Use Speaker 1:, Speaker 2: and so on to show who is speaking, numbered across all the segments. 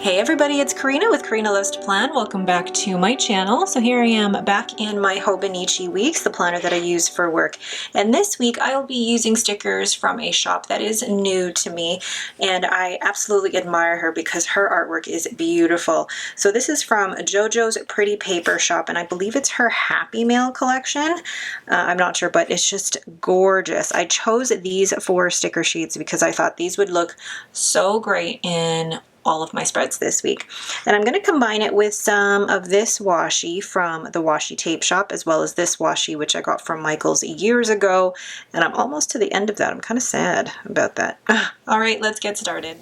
Speaker 1: Hey everybody, it's Karina with Karina Loves to Plan. Welcome back to my channel. So here I am back in my Hobonichi Weeks, the planner that I use for work. And this week I'll be using stickers from a shop that is new to me, and I absolutely admire her because her artwork is beautiful. So this is from JoJo's Pretty Paper Shop, and I believe it's her Happy Mail collection. I'm not sure, but it's just gorgeous. I chose these 4 sticker sheets because I thought these would look so great in all of my spreads this week. And I'm going to combine it with some of this washi from the Washi Tape Shop, as well as this washi which I got from Michael's years ago, and I'm almost to the end of that. I'm kind of sad about that. All right, let's get started.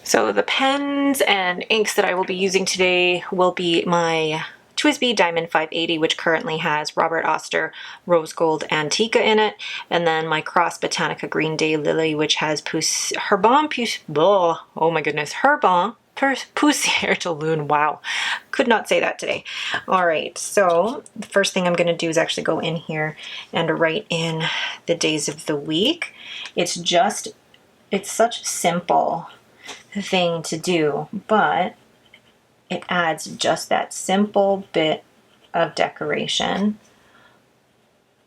Speaker 1: So the pens and inks that I will be using today will be my TWSBI Diamond 580, which currently has Robert Oster Rose Gold Antica in it, and then my Cross Botanica Green Day Lily, which has Herbon Poussière de Lune. Wow, could not say that today. All right, so the first thing I'm going to do is actually go in here and write in the days of the week. It's such a simple thing to do, but it adds just that simple bit of decoration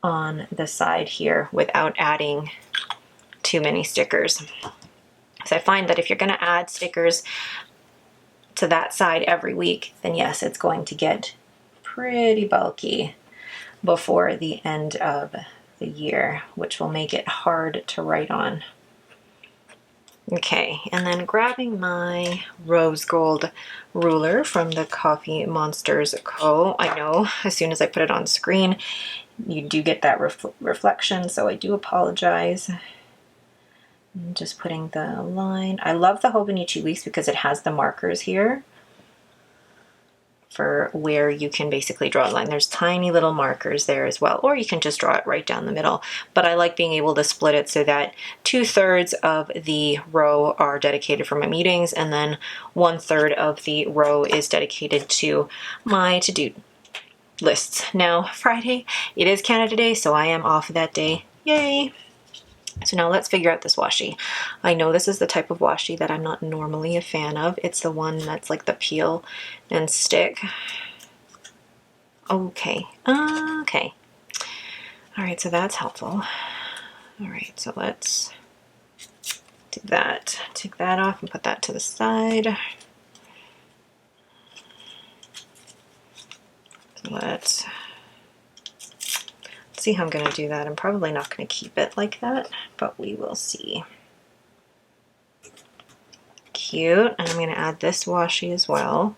Speaker 1: on the side here without adding too many stickers. So I find that if you're going to add stickers to that side every week, then yes, it's going to get pretty bulky before the end of the year, which will make it hard to write on. Okay, and then grabbing my rose gold ruler from the Coffee Monsters Co. I know as soon as I put it on screen, you do get that reflection, so I do apologize. I'm just putting the line. I love the Hobonichi Weeks because it has the markers here for where you can basically draw a line. There's tiny little markers there as well, or you can just draw it right down the middle. But I like being able to split it so that 2/3 of the row are dedicated for my meetings, and then 1/3 of the row is dedicated to my to-do lists. Now, Friday, it is Canada Day, so I am off that day. Yay! So now let's figure out this washi. I know this is the type of washi that I'm not normally a fan of. It's the one that's like the peel and stick. Okay, okay. All right, so that's helpful. All right, so let's do that. Take that off and put that to the side. So let's see how I'm going to do that. I'm probably not going to keep it like that, but we will see. Cute. And I'm going to add this washi as well.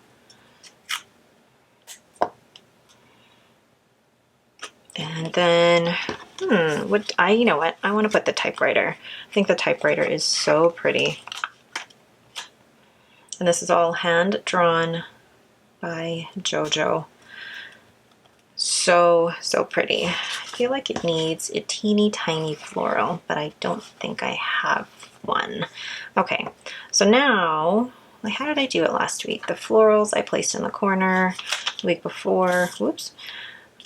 Speaker 1: And then, you know what? I want to put the typewriter. I think the typewriter is so pretty. And this is all hand drawn by JoJo. So pretty. I feel like it needs a teeny tiny floral, but I don't think I have one. Okay, so now, how did I do it last week? The florals I placed in the corner. The week before, whoops,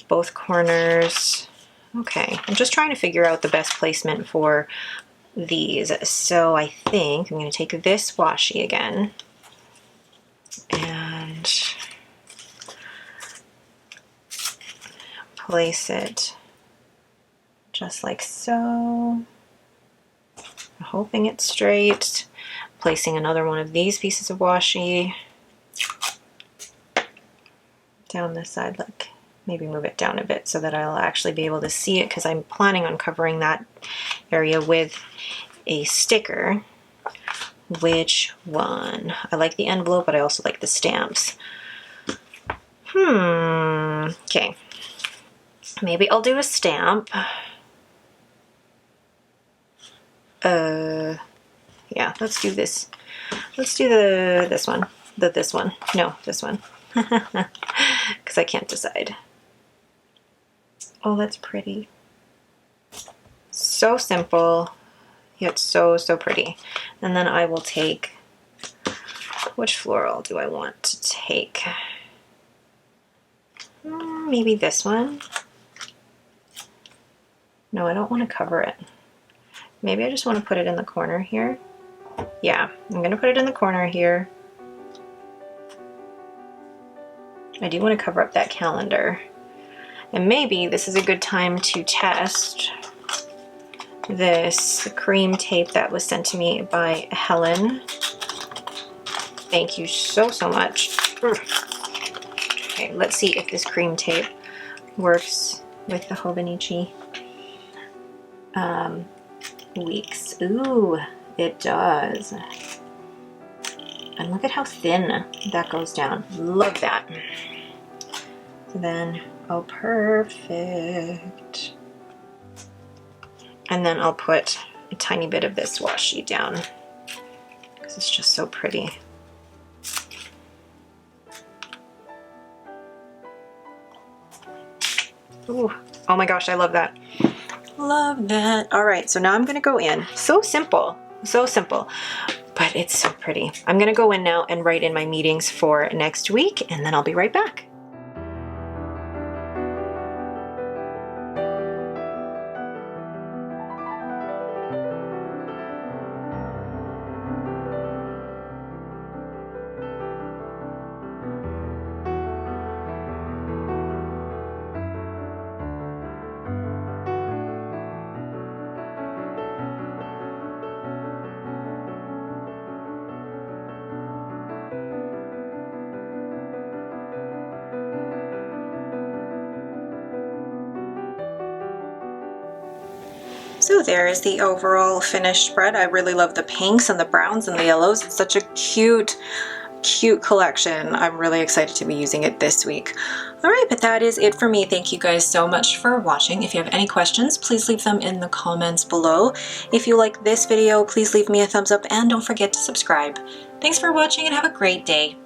Speaker 1: both corners. Okay, I'm just trying to figure out the best placement for these. So I think I'm going to take this washi again and place it just like so. I'm hoping it's straight. Placing another one of these pieces of washi down this side, like maybe move it down a bit so that I'll actually be able to see it, because I'm planning on covering that area with a sticker. Which one? I like the envelope, but I also like the stamps. Okay. Maybe I'll do a stamp. Yeah, let's do this. Let's do this one. No, this one. Because I can't decide. Oh, that's pretty. So simple, yet so pretty. And then I will take, which floral do I want to take? Maybe this one. No, I don't want to cover it. Maybe I just want to put it in the corner here. Yeah, I'm going to put it in the corner here. I do want to cover up that calendar. And maybe this is a good time to test this cream tape that was sent to me by Helen. Thank you so much. Okay, let's see if this cream tape works with the Hobonichi weeks. Ooh, it does. And look at how thin that goes down. Love that. So then, oh, perfect. And then I'll put a tiny bit of this washi down because it's just so pretty. Ooh, oh my gosh, I love that. Love that. All right, so now I'm gonna go in. So simple, but it's so pretty. I'm gonna go in now and write in my meetings for next week, and then I'll be right back. So there is the overall finished spread. I really love the pinks and the browns and the yellows. It's such a cute collection. I'm really excited to be using it this week. All right, but that is it for me. Thank you guys so much for watching. If you have any questions, please leave them in the comments below. If you like this video, please leave me a thumbs up and don't forget to subscribe. Thanks for watching and have a great day.